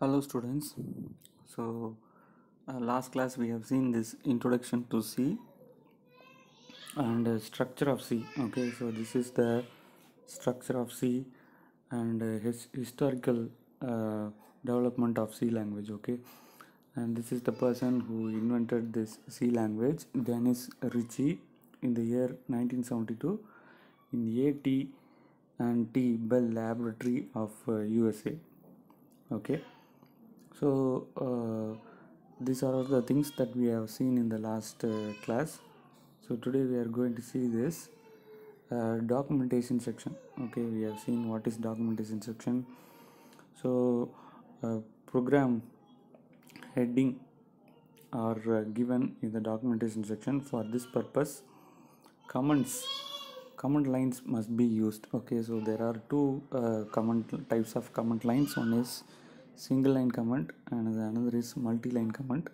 Hello students. So last class we have seen this introduction to C and structure of C. Okay, so this is the structure of C and historical development of C language. Okay, and this is the person who invented this C language, Dennis Ritchie, in the year 1972 in A.T. and T. Bell Laboratory of USA. Okay, so these are all the things that we have seen in the last class. So today we are going to see this documentation section. Okay, we have seen what is documentation section. So program heading are given in the documentation section. For this purpose, command lines must be used. Okay, so there are two types of command lines. One is single line command and another is multi-line command.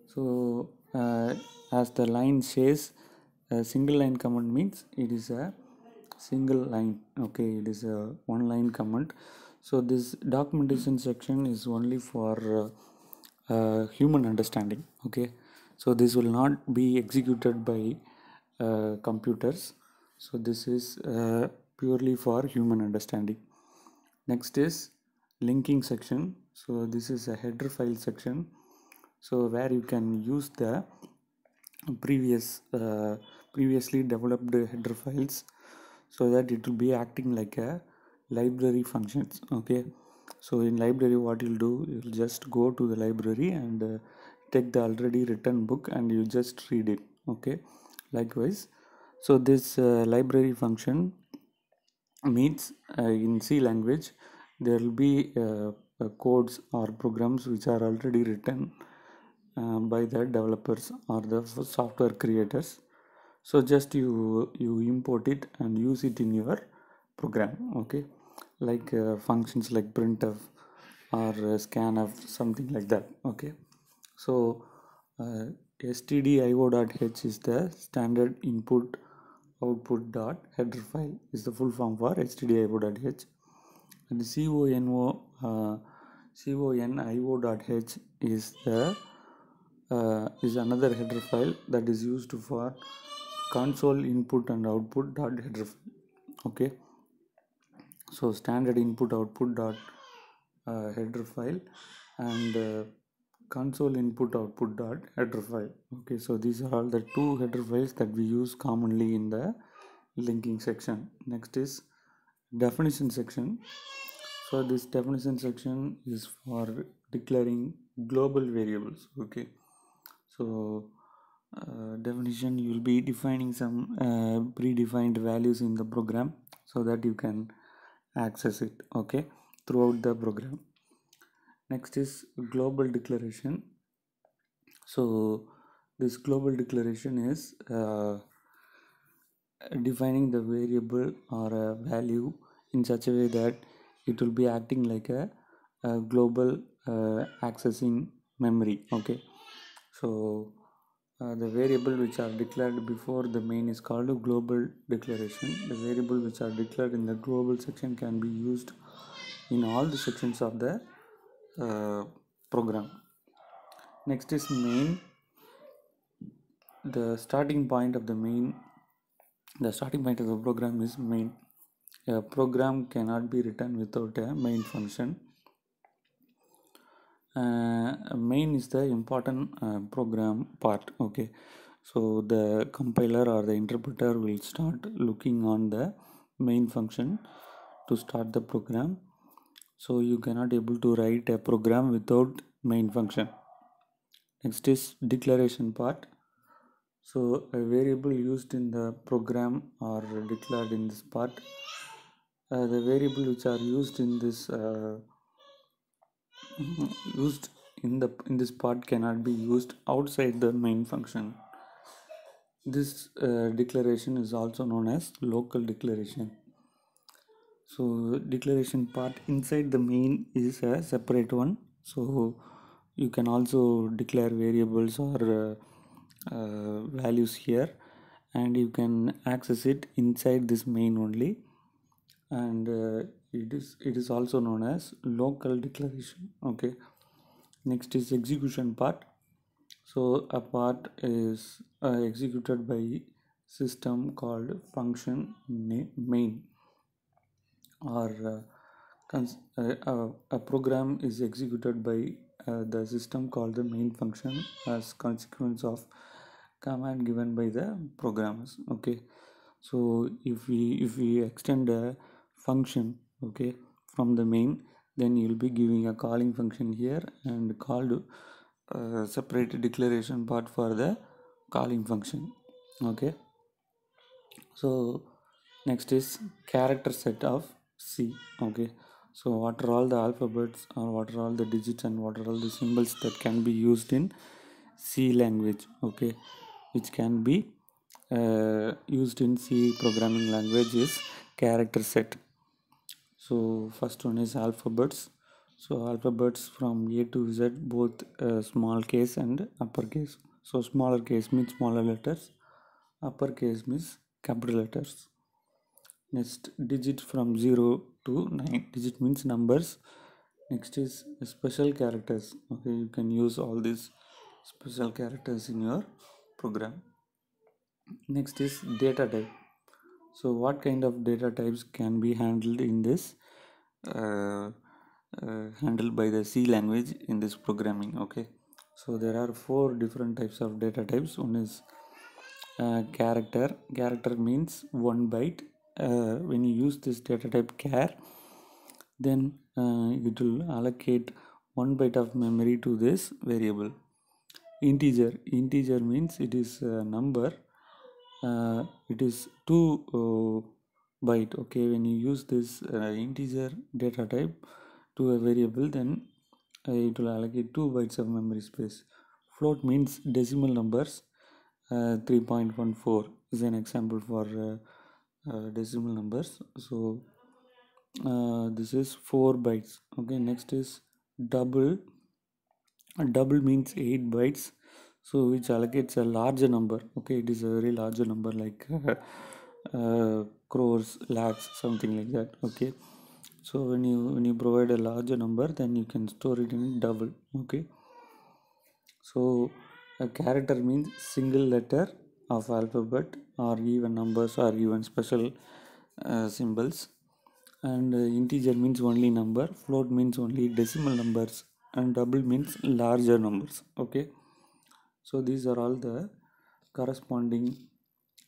So as the line says, a single line command means it is a single line. Okay, it is a one line command. So this documentation section is only for human understanding. Okay, so this will not be executed by computers. So this is purely for human understanding. Next is linking section. So this is a header file section, so where you can use the previously developed header files, so that it will be acting like a library functions. Okay, so in library what you'll do, you'll just go to the library and take the already written book and you just read it. Okay, likewise, so this library function means in C language there will be codes or programs which are already written by the developers or the software creators. So just you import it and use it in your program. Okay, like functions like printf or scanf, something like that. Okay, so uh, stdio.h is the standard input output dot header file, is the full form for stdio.h, and conio.h is another header file that is used for console input and output dot header file. Okay, so standard input output dot header file and console input output dot header file. Okay, so these are all the two header files that we use commonly in the linking section. Next is definition section. So this definition section is for declaring global variables. Okay, so definition, you will be defining some predefined values in the program so that you can access it. Okay, throughout the program. Next is global declaration. So this global declaration is defining the variable or a value in such a way that it will be acting like a global accessing memory. Okay, so the variable which are declared before the main is called a global declaration. The variable which are declared in the global section can be used in all the sections of the program. Next is main. The starting point of the program is main. A program cannot be written without a main function. Main is the important program part. Okay, so the compiler or the interpreter will start looking on the main function to start the program. So you cannot able to write a program without main function. Next is declaration part. So a variable used in the program or declared in this part. The variable which are used in this this part cannot be used outside the main function. This declaration is also known as local declaration. So declaration part inside the main is a separate one. So you can also declare variables or values here, and you can access it inside this main only. And it is also known as local declaration. Okay, next is execution part. So a part is executed by system called function main, or a program is executed by the system called the main function as consequence of command given by the programmers. Okay, so if we extend a function, okay, from the main, then you'll be giving a calling function here and called separate declaration part for the calling function. Okay, so next is character set of C. Okay, so what are all the alphabets, or what are all the digits, and what are all the symbols that can be used in C language? Okay, which can be used in C programming language is character set. So first one is alphabets. So alphabets from A to Z, both small case and uppercase. So smaller case means smaller letters, uppercase means capital letters. Next, digit from 0 to 9. Digit means numbers. Next is special characters. Okay, you can use all these special characters in your program. Next is data type. So what kind of data types can be handled in this handled by the C language in this programming? Okay, so there are 4 different types of data types. One is character means 1 byte. When you use this data type char, then it will allocate 1 byte of memory to this variable. Integer means it is a number. It is 2 byte. Okay, when you use this integer data type to a variable, then it will allocate 2 bytes of memory space. Float means decimal numbers. 3.14 is an example for decimal numbers. So this is 4 bytes. Okay, next is double. Double means 8 bytes, so which allocates a larger number. Okay, it is a very larger number, like crores, lakhs, something like that. Okay, so when you provide a larger number, then you can store it in double. Okay, so a character means single letter of alphabet, or even numbers, or even special symbols. And integer means only number, float means only decimal numbers, and double means larger numbers. Okay, so these are all the corresponding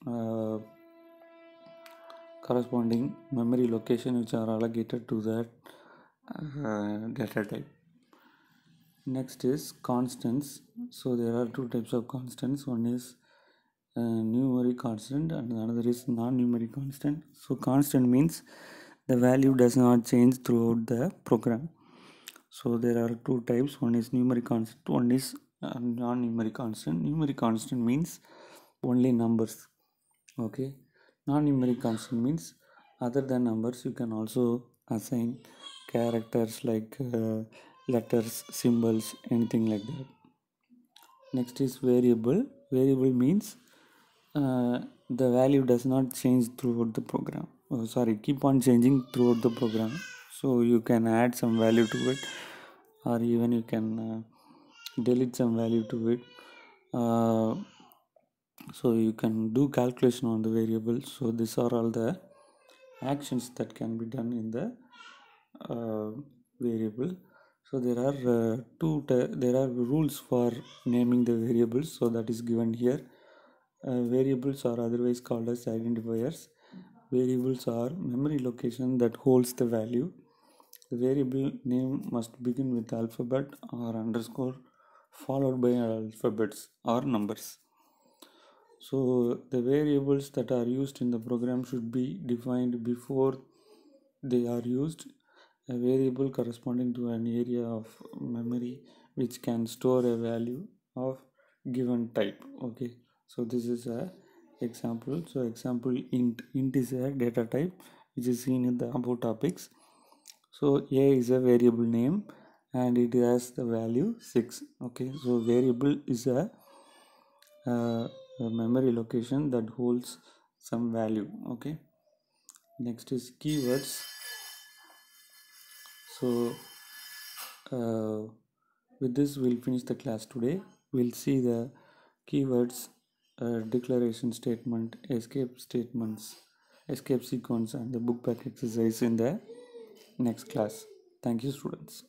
uh, memory location which are allocated to that data type. Next is constants. So there are 2 types of constants. One is numeric constant and another is non-numeric constant. So constant means the value does not change throughout the program. So there are 2 types. One is numeric constant, one is non-numeric constant. Numeric constant means only numbers. Okay, non-numeric constant means other than numbers you can also assign characters like letters, symbols, anything like that. Next is variable. Variable means the value does not change throughout the program. Keep on changing throughout the program. So you can add some value to it, or even you can delete some value to it. So you can do calculation on the variable. So these are all the actions that can be done in the variable. So there are there are rules for naming the variables, so that is given here. Variables are otherwise called as identifiers. Variables are memory location that holds the value. The variable name must begin with alphabet or underscore followed by alphabets or numbers. So the variables that are used in the program should be defined before they are used. A variable corresponding to an area of memory which can store a value of given type. Okay, so this is a example. So example, int is a data type which is seen in the above topics. So a is a variable name and it has the value 6. Okay, so variable is a memory location that holds some value. Okay, next is keywords. So with this we'll finish the class today. We'll see the keywords, declaration statement, escape statements, escape sequence, and the book back exercise in the next class. Thank you, students.